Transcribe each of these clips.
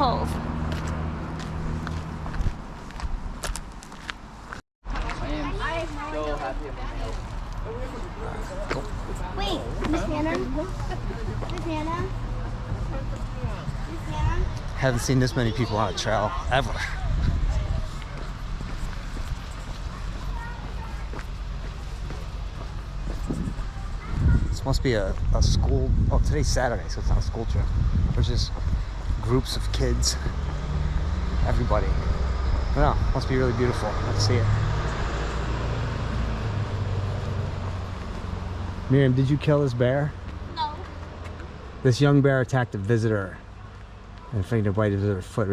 Cove. Wait, Miss Hannah? Miss Hannah? Miss Hannah? Haven't seen this many people on a trail ever. This must be a school. Oh, today's Saturday, so it's not a school trip. There's just groups of kids. Everybody. I don't know. Must be really beautiful. Let's see it. Miriam, did you kill this bear? No. This young bear attacked a visitor and fingered a bite of visitor's foot.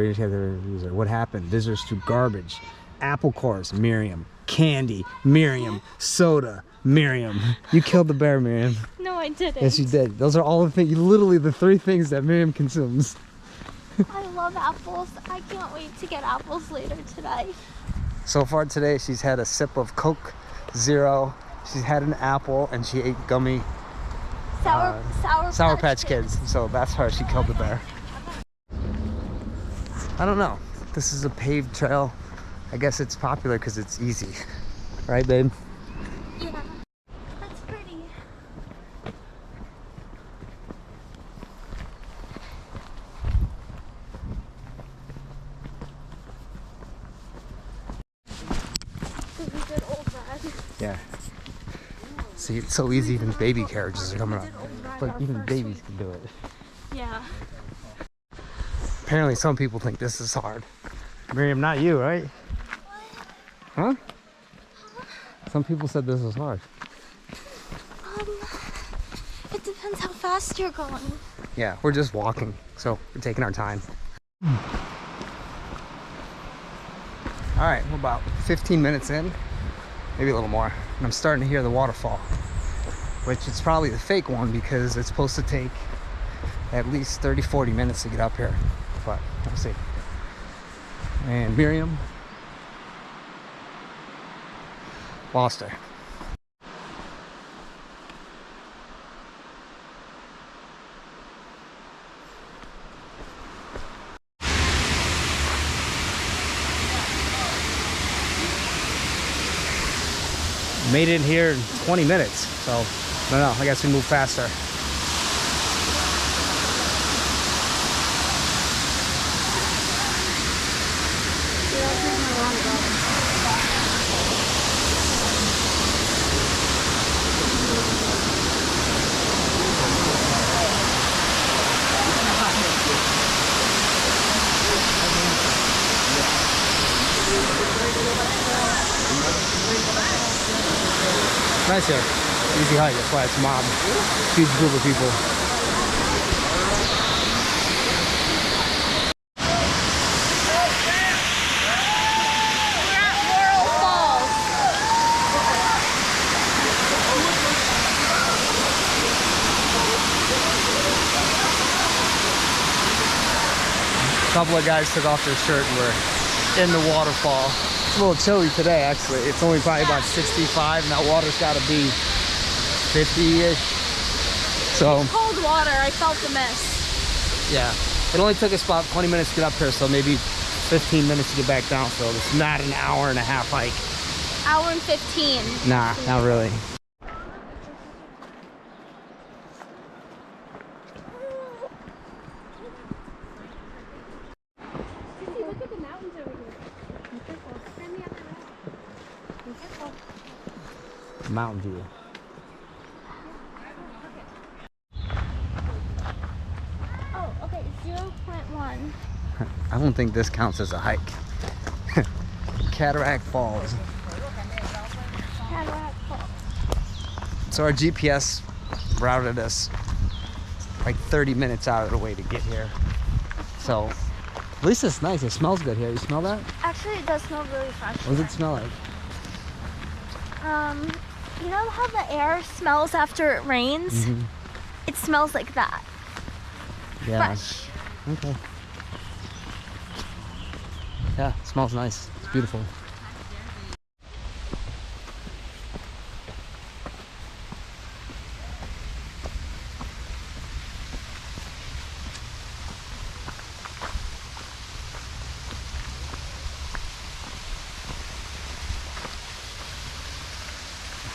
What happened? Visitors threw garbage, apple cores, Miriam, candy, Miriam, soda, Miriam. You killed the bear, Miriam. No, I didn't. Yes, you did. Those are all the things, literally the 3 things that Miriam consumes. I love apples. I can't wait to get apples later today. So far today, she's had a sip of Coke Zero. She's had an apple, and she ate gummy Sour Patch Kids. So that's how she killed the bear. I don't know. This is a paved trail. I guess it's popular because it's easy. Right, babe? Yeah. That's pretty. This is a good old ride. Yeah. See, it's so easy. Even baby carriages are coming up. But even babies can do it. Yeah. Apparently some people think this is hard. Miriam, not you, right? Huh? Some people said this was hard. It depends how fast you're going. Yeah, we're just walking, so we're taking our time. All right, we're about 15 minutes in, maybe a little more, and I'm starting to hear the waterfall, which is probably the fake one because it's supposed to take at least 30-40 minutes to get up here, but we'll see. And Miriam lost her. Made it in here in 20 minutes, so I don't know, I guess we move faster. Nice here. Easy hike, that's why it's a mob. Huge group of people. We're at Laurel Falls. A couple of guys took off their shirt and were in the waterfall. It's a little chilly today, actually. It's only probably about 65, and that water's got to be 50-ish. So Cold water, I felt the mist. yeah, it only took us about 20 minutes to get up here, so maybe 15 minutes to get back down. So it's not an hour and a half hike. Hour and 15. Nah, not really. Look at the mountains over here. Be careful. Turn the other way. Be careful. Mountain view. Oh, okay. 0.1. I don't think this counts as a hike. Cataract Falls. Cataract Falls. So our GPS routed us like 30 minutes out of the way to get here. So at least it's nice. It smells good here. You smell that? Actually, it does smell really fresh. What does it smell like? You know how the air smells after it rains? Mm-hmm. It smells like that. Yeah. Fresh. Okay. Yeah, it smells nice. It's beautiful.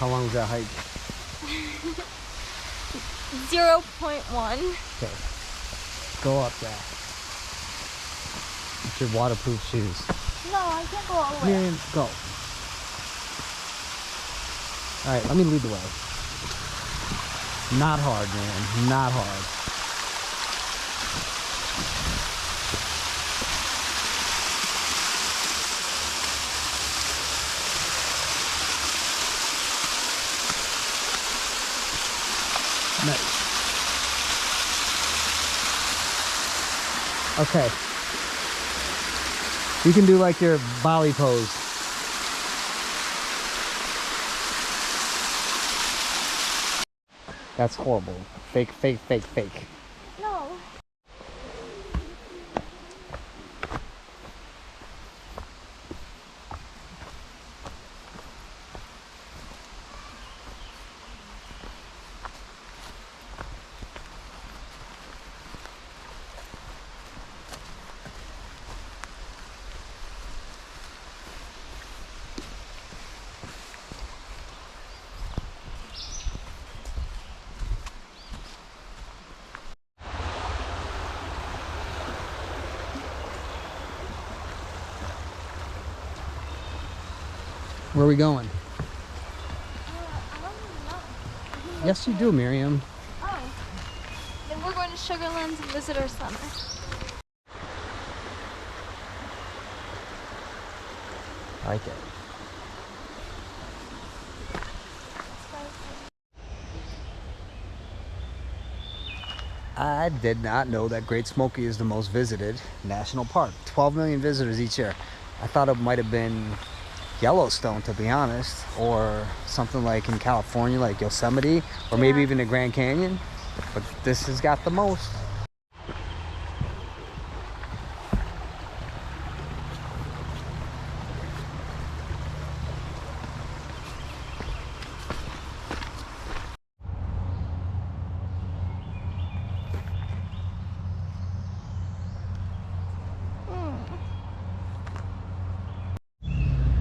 How long is that hike? 0.1. Okay. Go up there. With your waterproof shoes. No, I can't go all the way. Miriam, go. Alright, let me lead the way. Not hard, man. Not hard. Nice. Okay. You can do like your Bali pose. That's horrible. Fake, fake, fake, fake. No. Where are we going? I don't even know. Yes, you do, Miriam. Oh. Then we're going to Sugarlands Visitor Center. I like it. I did not know that Great Smoky is the most visited national park. 12 million visitors each year. I thought it might have been Yellowstone, to be honest, or something like in California, like Yosemite, or maybe even the Grand Canyon. But this has got the most.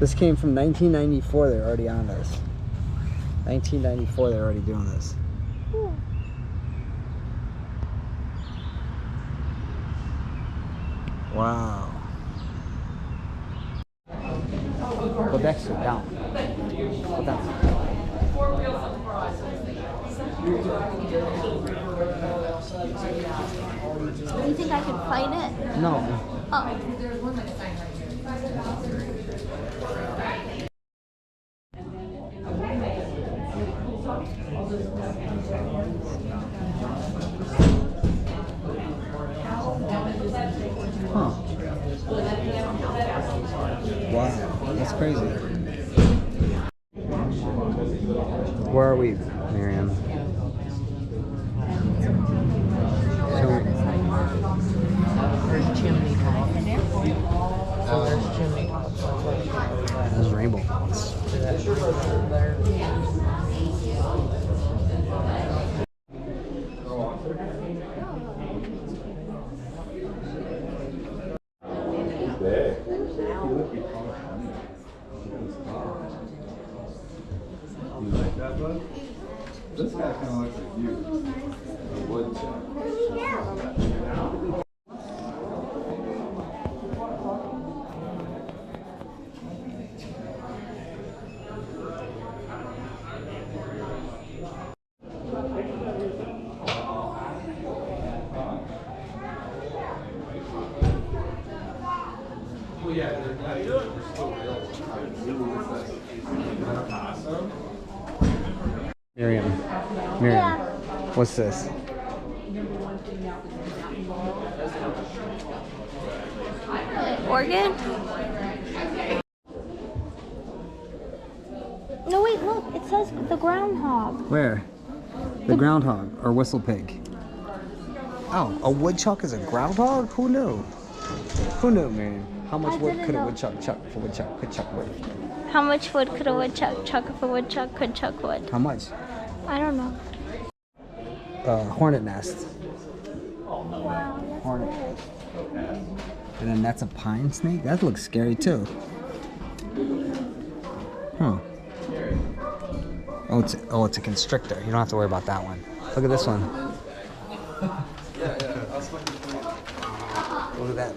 This came from 1994. They're already on this. 1994. They're already doing this. Ooh. Wow. Go next to it, down. Go down. Do you think I can find it? No. Oh. Huh. Wow, that's crazy. Where are we, Miriam? There's chimney top. So there's chimney top. There's Rainbow Falls. You like that, bud? This guy kind of looks like you. A woodchuck. Well, yeah, they're still real. Awesome. Miriam, Yeah. what's this? Organ? No, wait, look. It says the groundhog. Where? The groundhog or whistle pig. Oh, a woodchuck is a groundhog? Who knew? Who knew, Miriam? How much I wood didn't could a know. woodchuck chuck if a woodchuck could chuck wood? How much wood could a woodchuck chuck if a woodchuck could chuck wood? How much? I don't know. Hornet nest. Wow, that's Hornet. good. And then that's a pine snake? That looks scary too. Huh. it's a constrictor. You don't have to worry about that one. Look at this one. Look at that.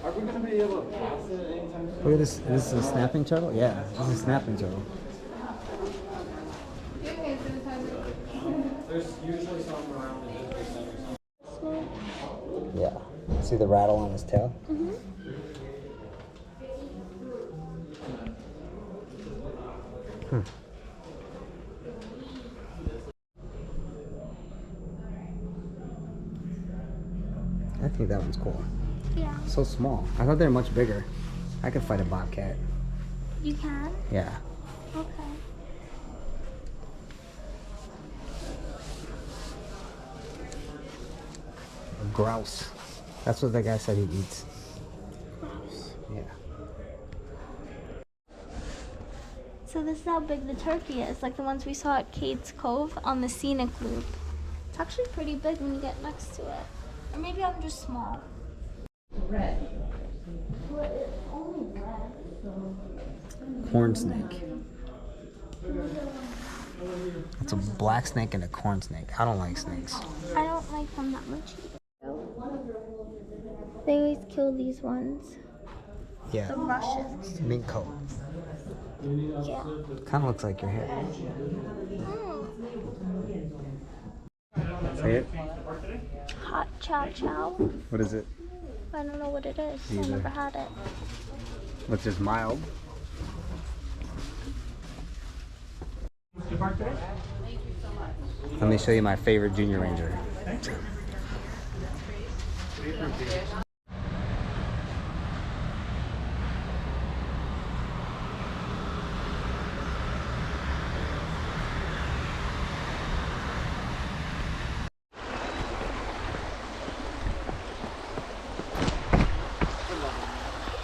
Are we gonna be able to pass it anytime soon? Look at this. This is a snapping turtle? Yeah, this is a snapping turtle. There's usually some around the district. Yeah. See the rattle on his tail? Mm-hmm. I think that one's cool. Yeah. So small. I thought they were much bigger. I could fight a bobcat. You can? Yeah. Okay. A grouse. That's what the guy said he eats. Gross. Yeah. So this is how big the turkey is, like the ones we saw at Cades Cove on the scenic loop. It's actually pretty big when you get next to it. Or maybe I'm just small. Red. But it's only red, so... Corn snake. It's a black snake and a corn snake. I don't like snakes. I don't like them that much either. They always kill these ones. Yeah. The Russians. Mink coat. Yeah. Kind of looks like your hair. Mm. Say it. Hot chow chow. What is it? I don't know what it is. I Neither. never had it. What's just mild? Let me show you my favorite Junior Ranger.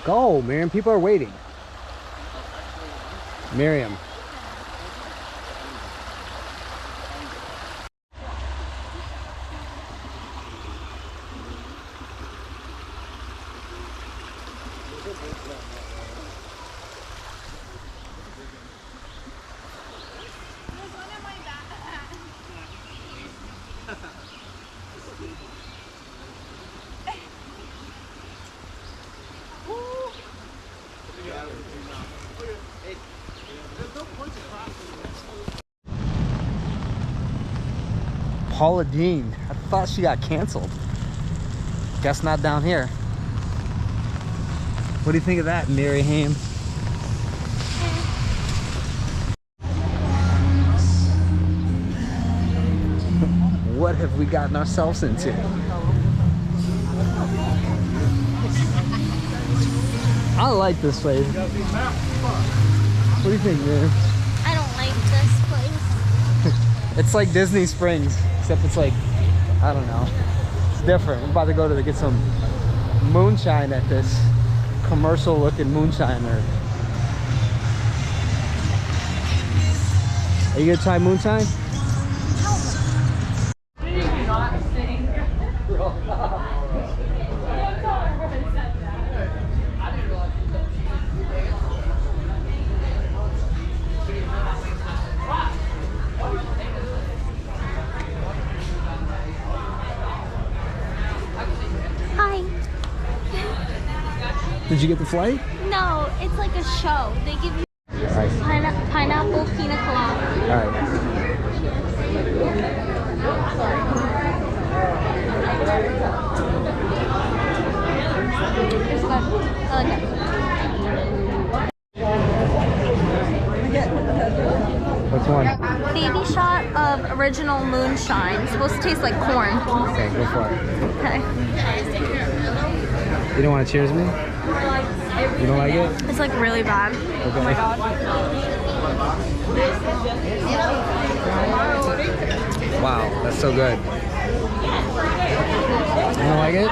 Go, Miriam. People are waiting. Miriam. Paula Dean. I thought she got canceled. Guess not down here. What do you think of that, Miriam? What have we gotten ourselves into? I like this place. What do you think, man? I don't like this place. It's like Disney Springs, except it's like, I don't know. It's different. We're about to go to get some moonshine at this commercial looking moonshiner. Are you gonna try moonshine? Hi. Did you get the flight? No, it's like a show. They give you Alright. pineapple pina colada. Alright. It's good. I like it. Which one? Baby shot of original moonshine. It's supposed to taste like corn. Okay, go for it. Okay. You don't want to cheers me? You don't like it? It's like really bad. Okay. Oh my god. Wow, that's so good. You don't like it?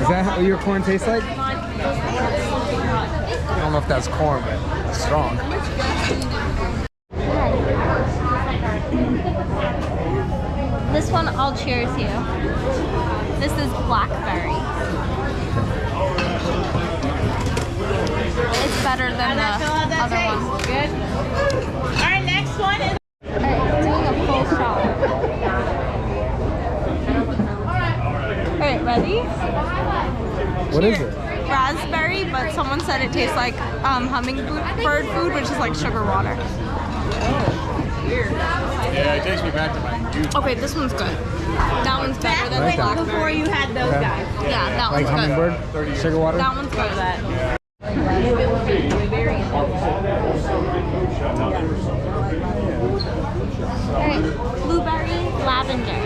Is that what your corn tastes like? I don't know if that's corn, but it's strong. This one, I'll cheers you. This is blackberry. better than the other one. Good. All right, next one is. Alright, doing a full shot. Alright, ready? What is it? Raspberry, but someone said it tastes like hummingbird food, which is like sugar water. Yeah, it takes me back to my youth. Okay, this one's good. That one's better than like the that. blackberry. Before you had those guys. Yeah, that Like one's good. hummingbird? Sugar water? That one's good. Alright, blueberry, lavender.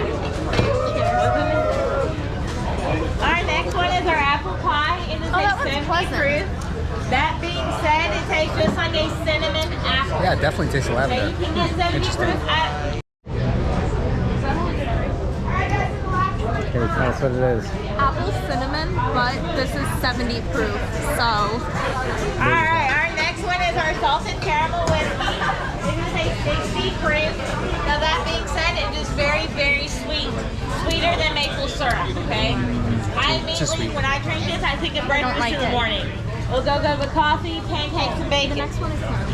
Our next one is our apple pie. It is that a one's 70 pleasant. proof. That being said, it tastes just like a cinnamon apple. Yeah, it definitely tastes Okay, lavender. you can get 70 proof at. Okay, tell us what it is. Apple cinnamon, but this is 70 proof, so. Alright, our next one is our salted caramel whiskey. It is a 60 proof. Now that being said, it is very, very sweet. Sweeter than maple syrup, okay? I immediately, when I drink this, I think of breakfast like in the it. morning. We'll go good with coffee, pancakes, and bacon. The next one is caramel.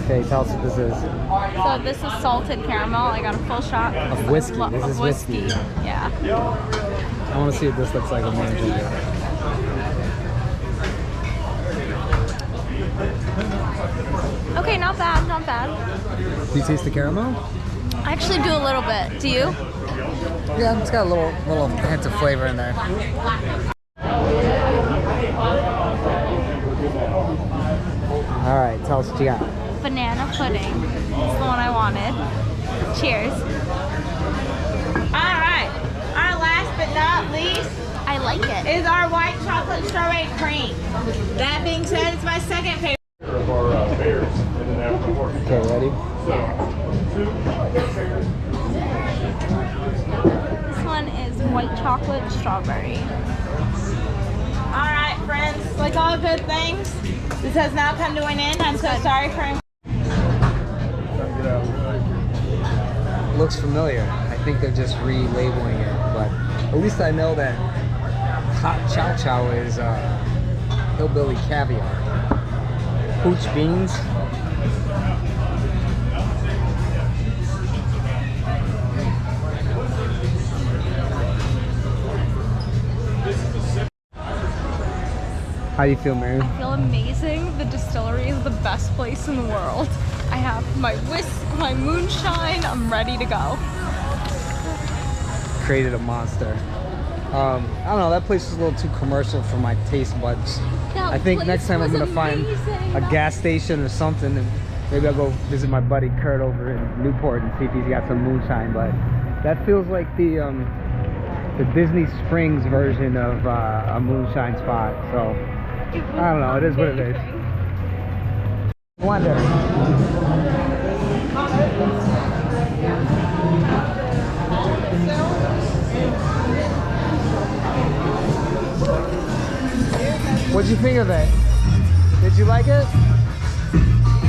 Okay, tell us what this is. So this is salted caramel. I got a full shot Of whiskey. This is of whiskey. Yeah. I want to see what this looks like when man drinks it. Okay, not bad, not bad. Do you taste the caramel? I actually do a little bit. Do you? Yeah, it's got a little hint of flavor in there. All right, tell us what you got. Banana pudding. It's the one I wanted. Cheers. Alright, our last but not least I like it. is our white chocolate strawberry cream. That being said, it's my second favorite. Okay, ready? This one is white chocolate strawberry. Alright, friends, like all good things, this has now come to an end. I'm so sorry for. Looks familiar. I think they're just relabeling it, but at least I know that hot chow chow is hillbilly caviar. Pooch beans. How do you feel, Miriam? I feel amazing. The distillery is the best place in the world. I have my my moonshine. I'm ready to go. Created a monster. I don't know, that place is a little too commercial for my taste buds. That I think place next time I'm was gonna find amazing. a gas station or something, and maybe I'll go visit my buddy Kurt over in Newport and see if he's got some moonshine. But that feels like the Disney Springs version of a moonshine spot. So I don't know, it is what it is. Wonder. What'd you think of it? Did you like it?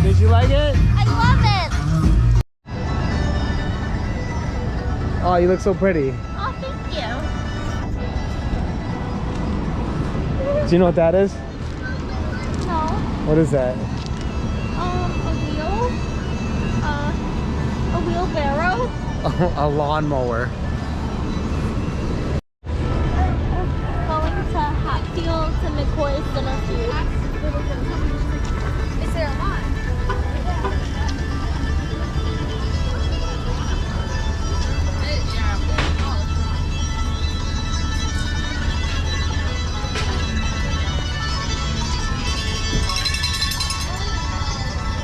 Did you like it? I love it. Oh, you look so pretty. Oh, thank you. Do you know what that is? No. What is that? A wheelbarrow. A lawnmower. Going to Hatfields and McCoy's dinner food. Is there a lot?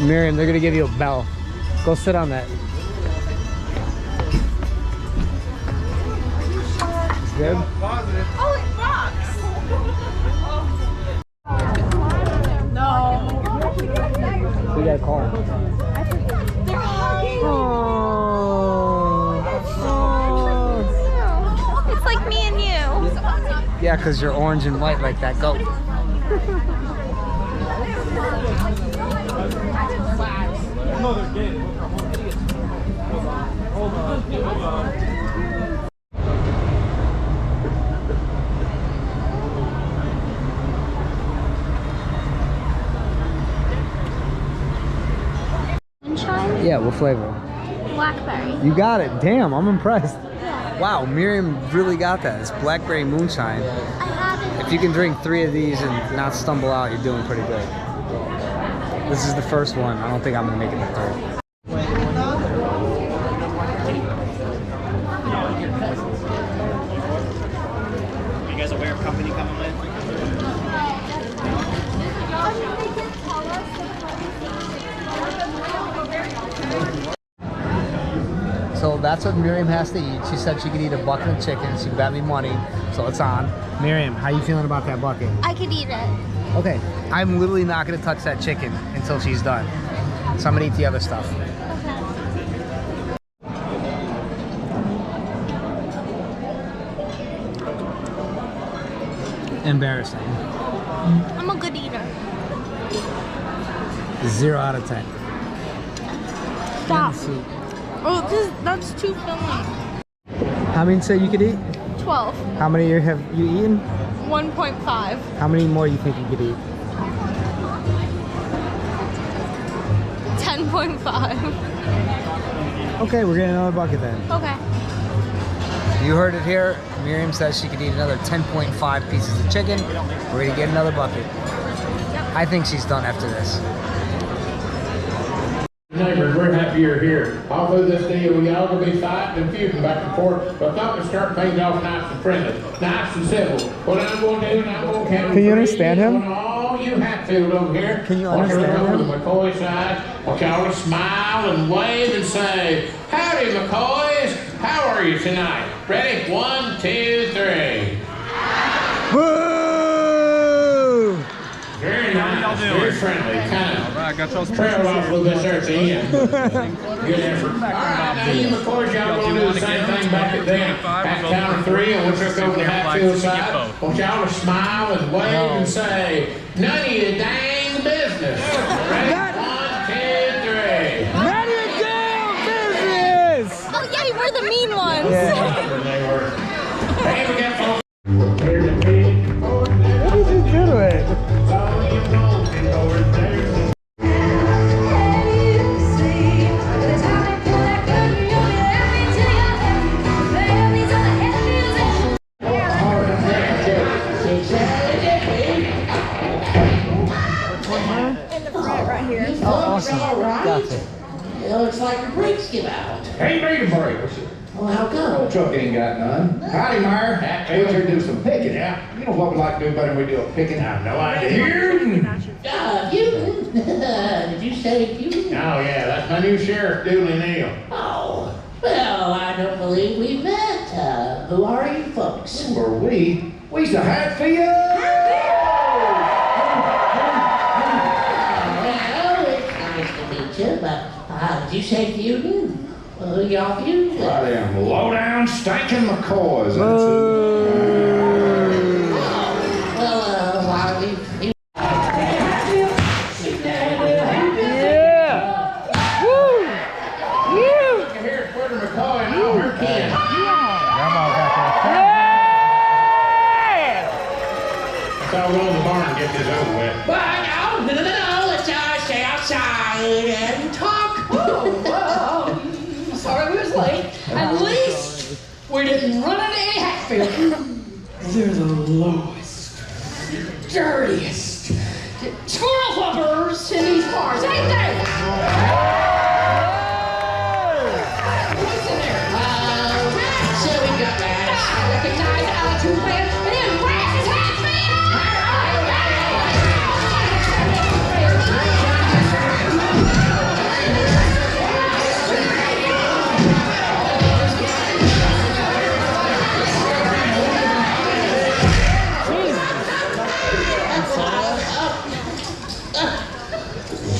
Miriam, they're gonna give you a bell. Go sit on that. It's good? Oh, it rocks! No. We got a car. They're hugging. Oh. It's like me and you. Yeah, because you're orange and white like that goat. Yeah, what flavor? Blackberry. You got it. Damn, I'm impressed. Wow, Miriam really got that. It's blackberry moonshine. I have it. If you can drink 3 of these and not stumble out, you're doing pretty good. This is the first one. I don't think I'm gonna make it the third. You guys aware of company coming with? So that's what Miriam has to eat. She said she could eat a bucket of chicken. She bet me money, so it's on. Miriam, how you feeling about that bucket? I could eat it. Okay, I'm literally not gonna touch that chicken until she's done. So I'm gonna eat the other stuff. Embarrassing. I'm a good eater. 0 out of 10. Stop. Oh, that's too filling. How many say you could eat? 12. How many have you eaten? 1.5. How many more you think you could eat? 10.5. Okay, we're getting another bucket then. Okay. You heard it here. Miriam says she could eat another 10.5 pieces of chicken. We're gonna get another bucket. I think she's done after this. Neighbors, we're happy you're here. All through this deal, we all gonna be fighting and feuding back and forth, but I thought we'd start things off nice and friendly, nice and simple. What I'm gonna do, and I'm gonna count. Can you understand him? All you Hatfield over here. Can you want understand to look him? over the McCoy side. Want y'all to smile and wave and say, "Howdy, McCoys. How are you tonight?" Ready? 1, 2, 3. Woo! Very nice. Very friendly. Kind of. Trail off a little bit there at the end. Good effort. All right, now you McCoys, y'all gonna do the same thing back at them. At count of 3, and we'll just go to the Hatfield side. Want y'all to smile and wave and say, "None of your dang business." Ready? 1, 2, 3. None of your damn business! Oh, yay, we're the mean ones. They were. Hey, we got folks. Here's a big board there. What did you do to it? All you know, over there. Awesome. Gotcha. It looks like your brakes give out. Ain't made a break. Well, how come? Truck ain't got none. Howdy, Meyer. We're here to do some picking. Yeah. You know what we like to do better than we do a picking? I have no idea. Fusion? Did you say fusion? Oh, yeah, that's my new sheriff, Dooley Neal. Oh, well, I don't believe we've met. Who are you folks? Who are we? We's the Hatfield! Well, it's nice to meet you, but did you say fusion? Who y'all fusion? I am low-down stinking McCoys. Well, why are we... Here's Twitter McCoy and all her kids. Let's all go to the barn and get this over with. But no, let's all stay outside and talk. Oh, sorry we was late. At least we didn't run into any Hatfield. They're the lowest, dirtiest, squirrel flubbers in these bars, ain't they? What's in there? So we got that. I recognize Alex who's playing, and then where's his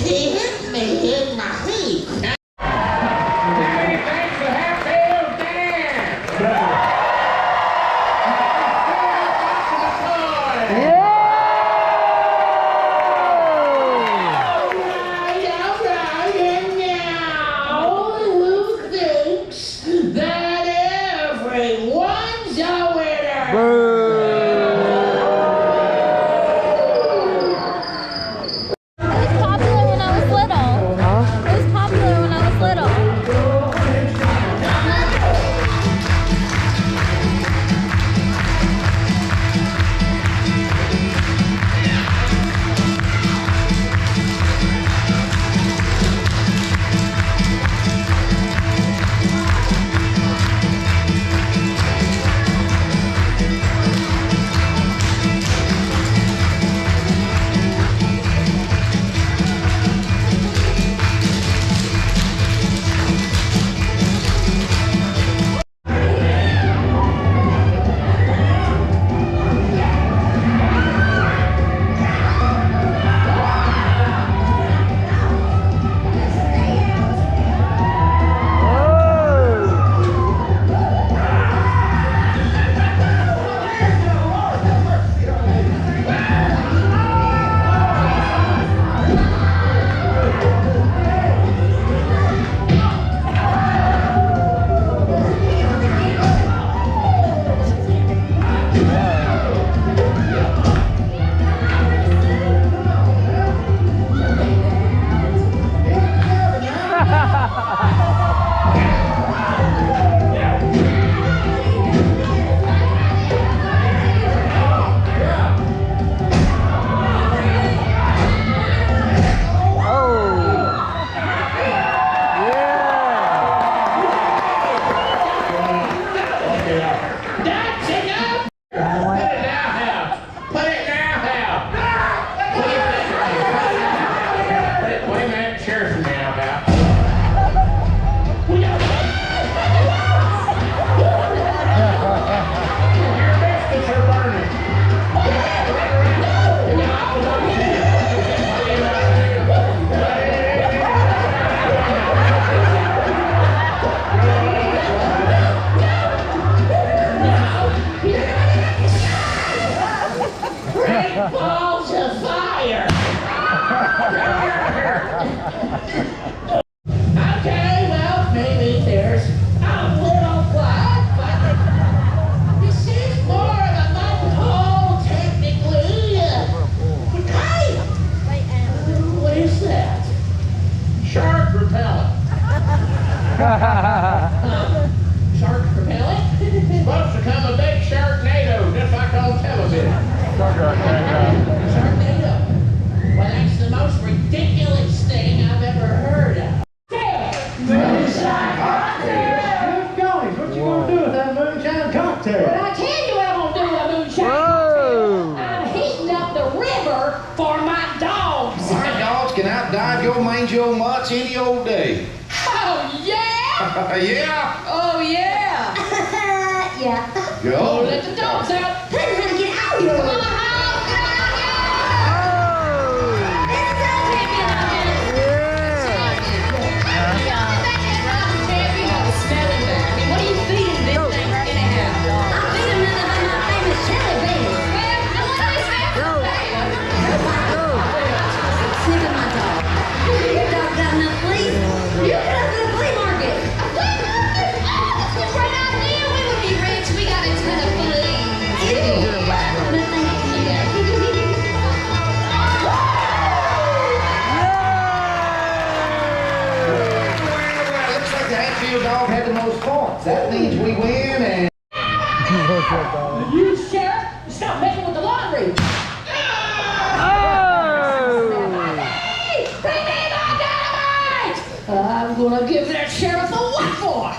He hit me in my feet. Hey, thanks to Hatfield Dan! Alright, and now, who thinks that everyone's a winner? It was popular when I was little. Huh? It was Shark repellent. Supposed to come a big sharknado, just like on television. Sharknado. Well, that's the most ridiculous thing I've ever heard of. Moonshine cocktail. What you gonna do with that moonshine cocktail? Well, I tell you what I'm gonna do with a moonshine cocktail. I'm heating up the river for my dogs. My dogs can outdive your mangy old mutts any old day. Oh, yeah? Yeah. Oh, yeah. Yeah. Go. Let the dogs out. Get out of here. Come on, Hal. Get out What are you feeding this thing anyhow? I'm feeding them my famous jelly beans. Sick of my dog. Your dog got enough fleas? You get up to the flea market. Right out here, we would be rich. We got a ton of fleas. Looks like the Hatfield dog had the most points. That means we win and... You, Sheriff, stop making with the lottery. Hey, bring me my dynamite! I'm gonna give that sheriff a what for?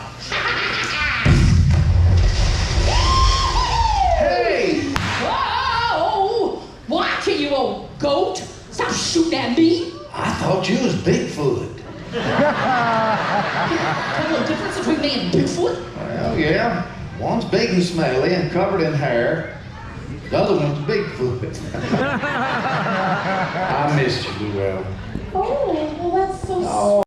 Hey! Whoa! Watch it, you old goat! Stop shooting at me! I thought you was Bigfoot. Tell me the difference between me and Bigfoot? Well, yeah. One's big and smelly and covered in hair. The other one's Bigfoot. I missed you, Luell. Oh, well, that's so sweet.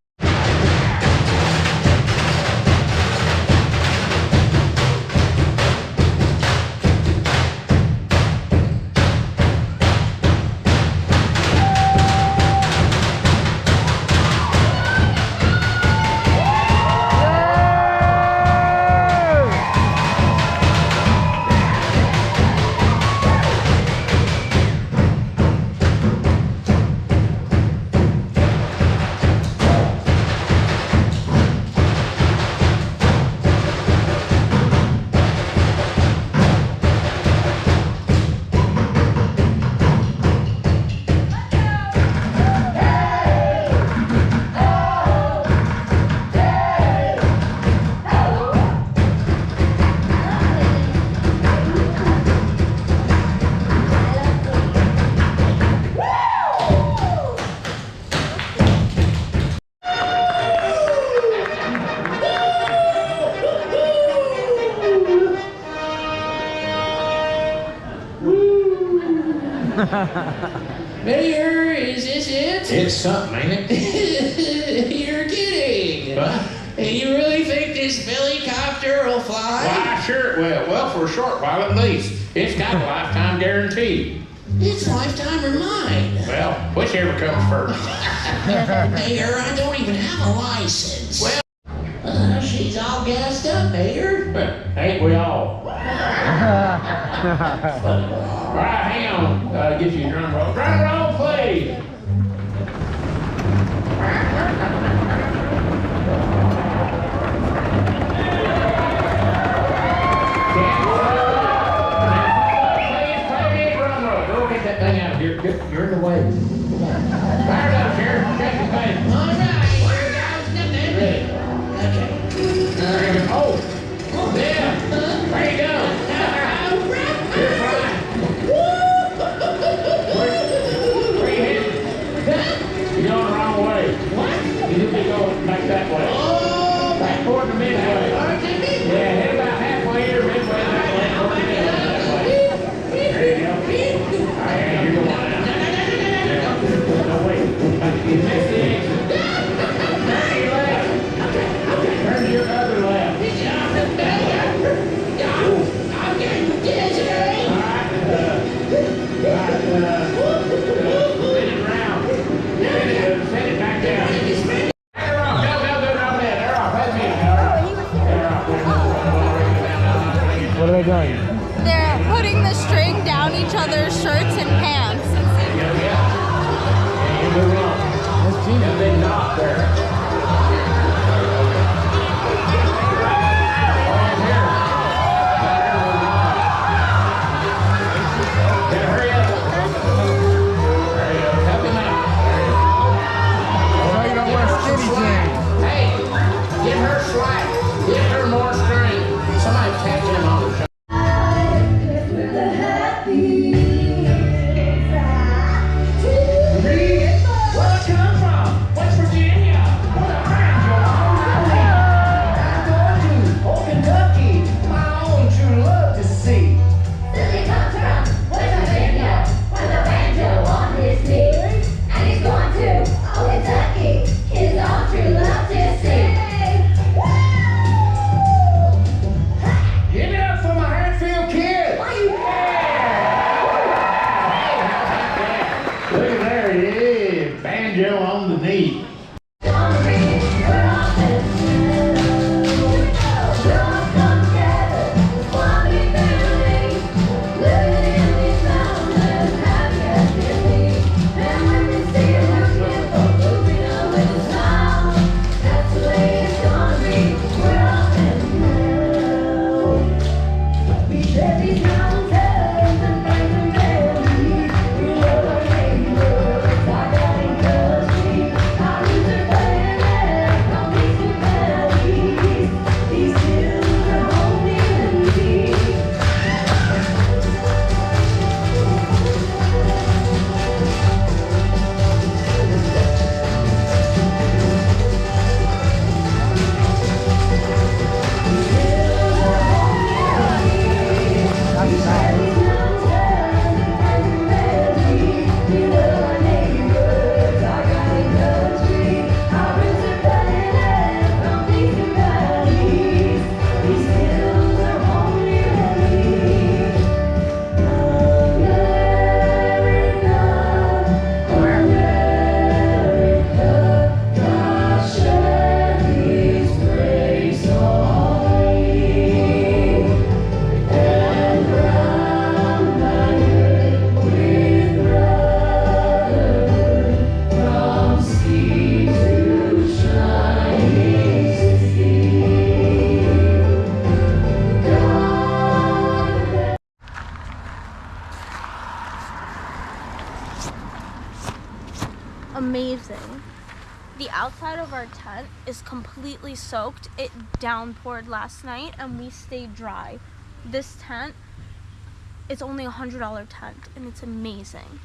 Mayor, is this it? It's something, ain't it? You're kidding. What? You really think this helicopter will fly? Why, sure it will. Well, for a short while at least. It's got a lifetime guarantee. It's lifetime or mine. Well, whichever comes first. Mayor, I don't even have a license. Well, She's all gassed up, Mayor. ain't we all? All right, hang on. Get you a drum roll. Drum roll, please. Go get that thing out of here. You're in the way. Fire it up, Sheriff. Check the thing. All right, here goes nothing. Ready. Okay. Oh, yeah. There you go. You're fine. Where you headed? You're going the wrong way. What? You need to go back that way. Oh, Back toward the midway. Yeah, head about halfway or midway that way. Toward the midway that way. There you go. All right, you're going out. Yeah. No, wait. You missed the exit. Turn to your left. Turn to your other left. I'm getting dizzy. All right, spin it around. Spin it back down. They're off. No, they're off. That's me. They're off. What are they doing? They're putting the string down each other's shirts and pants. Yeah. And you move on. And then not there. outside of our tent is completely soaked. It downpoured last night and we stayed dry. This tent, it's only $100 tent and it's amazing.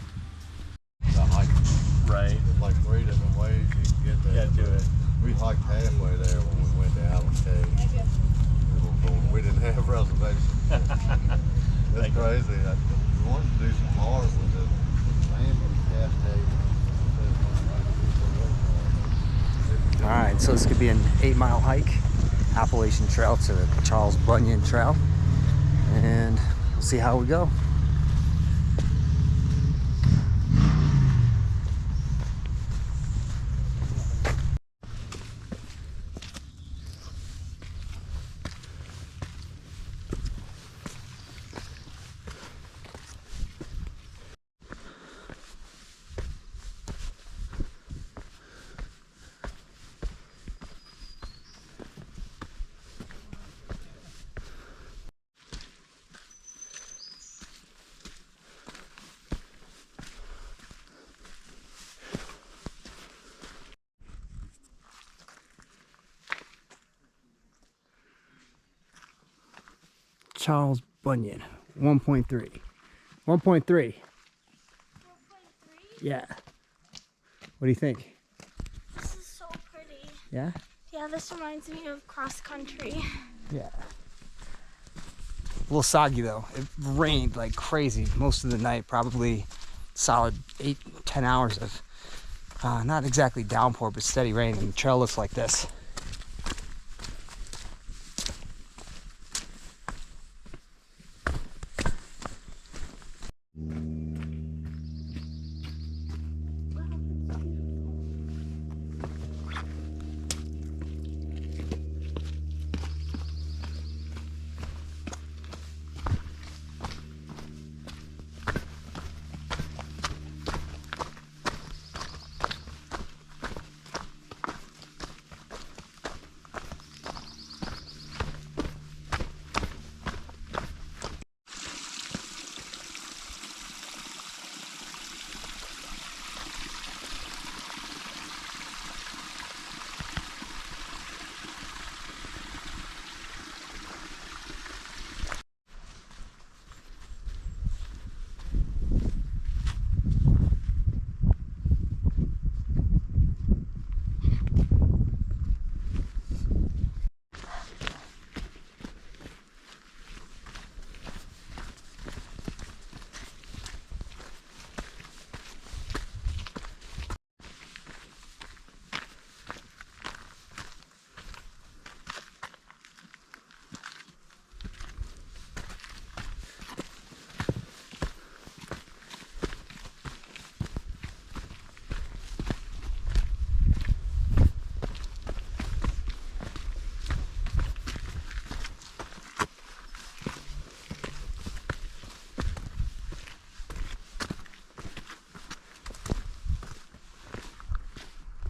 Right. There's like 3 different ways you can get there. Get to it. We hiked halfway there when we went to Allen Cave. We didn't have reservations. It's crazy. We wanted to do some more with the family cascade. All right, so this could be an 8-mile hike, Appalachian Trail to the Charles Bunyan Trail, and we'll see how we go. Charles Bunyan, 1.3. 1.3. Yeah. What do you think? This is so pretty. Yeah? Yeah, this reminds me of cross country. Yeah. A little soggy though. It rained like crazy most of the night, probably solid 8-10 hours of not exactly downpour, but steady rain, and the trail looks like this.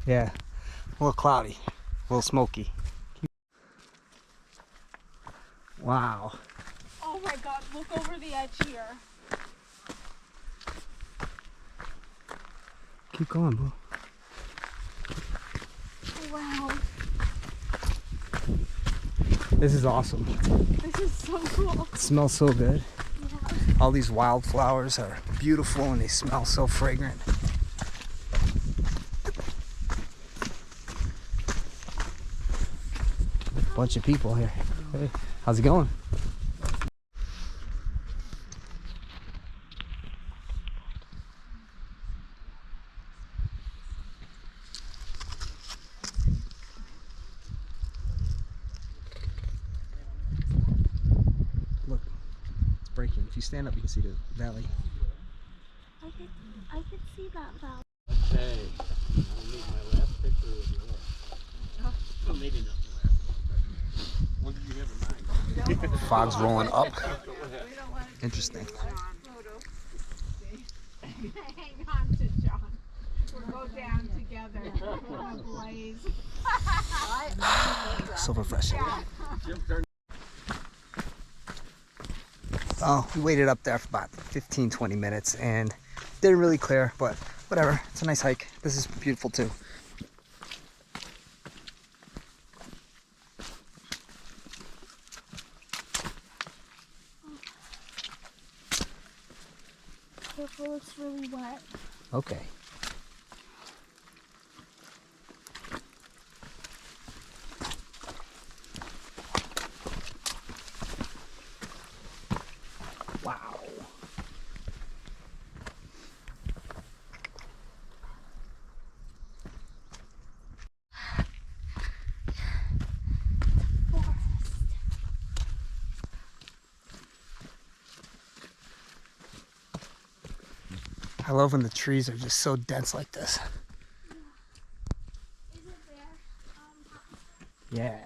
Yeah, a little cloudy, a little smoky. Wow. Oh my god, look over the edge here. Keep going, boo. Wow. This is awesome. This is so cool. It smells so good. Yeah. All these wildflowers are beautiful and they smell so fragrant. Bunch of people here. Hey, how's it going? Look, it's breaking. If you stand up, you can see the valley. I could see that valley. Okay, I'll need my last picture of you. Well, maybe not the last. What did you have in mind? Fog's rolling up. Interesting. Hang on to John. We'll go down together. Blaze. So refreshing. Oh, we waited up there for about 15-20 minutes and didn't really clear, but whatever. It's a nice hike. This is beautiful too. careful, it's really wet. Okay. Wow. I love when the trees are just so dense like this. Is it there? Yeah.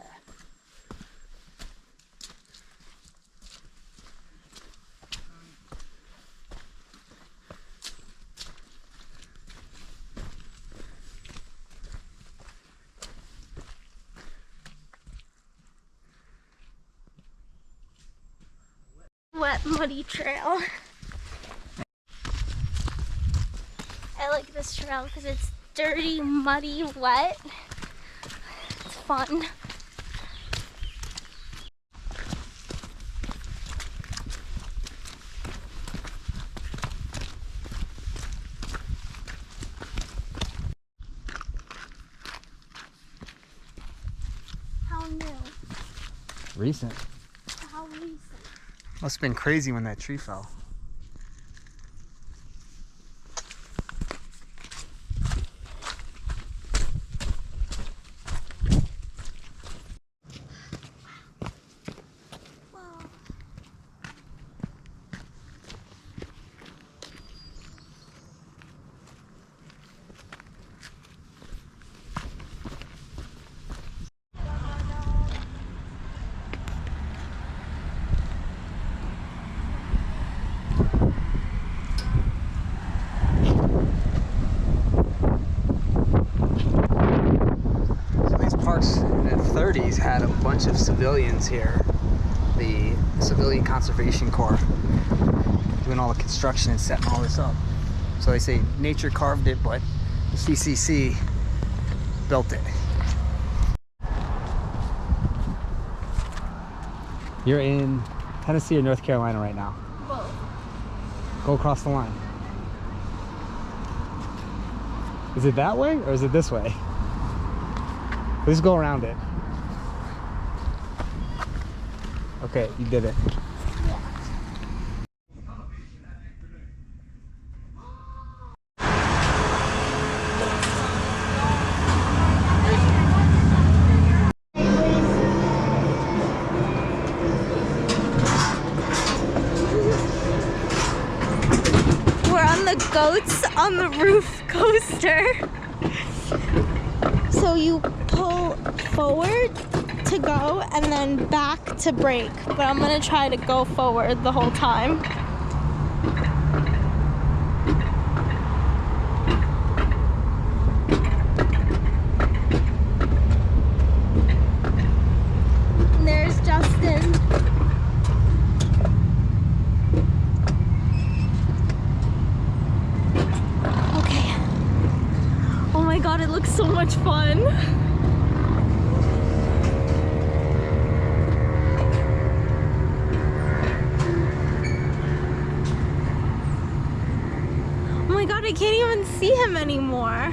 Wet, muddy trail. I like this trail because it's dirty, muddy, wet. It's fun. How new? Recent. How recent? Must have been crazy when that tree fell. Parks in the 30s had a bunch of civilians here. The Civilian Conservation Corps doing all the construction and setting all this up. So they say nature carved it, but the CCC built it. You're in Tennessee or North Carolina right now? Both. Go across the line. Is it that way or is it this way? Let's go around it. Okay, you did it. We're on the goats on the roof coaster. So you pull forward to go and then back to brake. But I'm gonna try to go forward the whole time. There's Justin. Okay. Oh my god, it looks so much fun. Oh my god, I can't even see him anymore.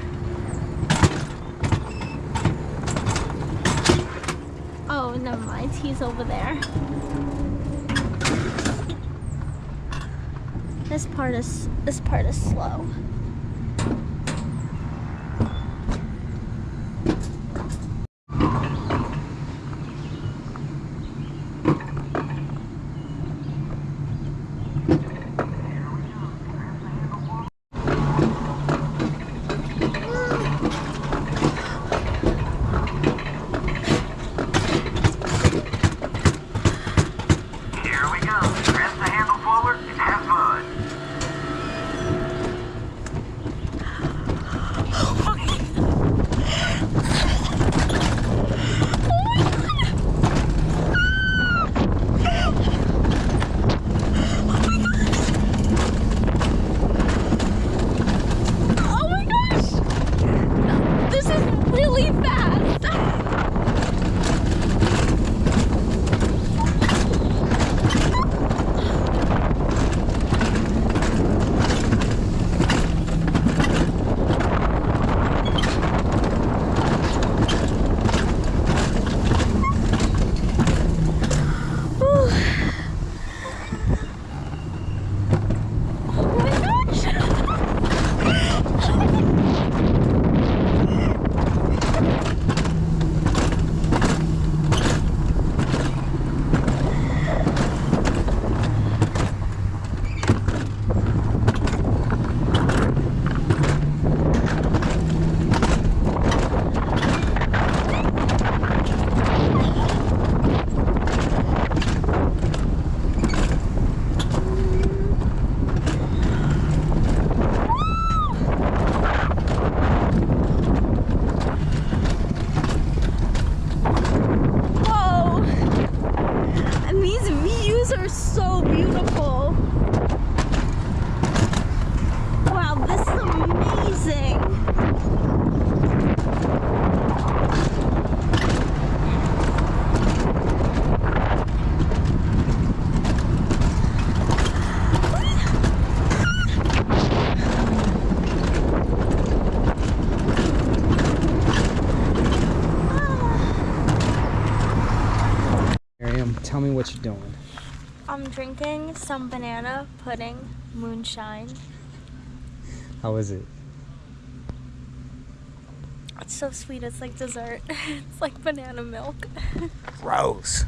Oh, never mind, he's over there. This part is slow. Tell me what you're doing. I'm drinking some banana pudding moonshine. How is it? It's so sweet, it's like dessert. It's like banana milk. Gross.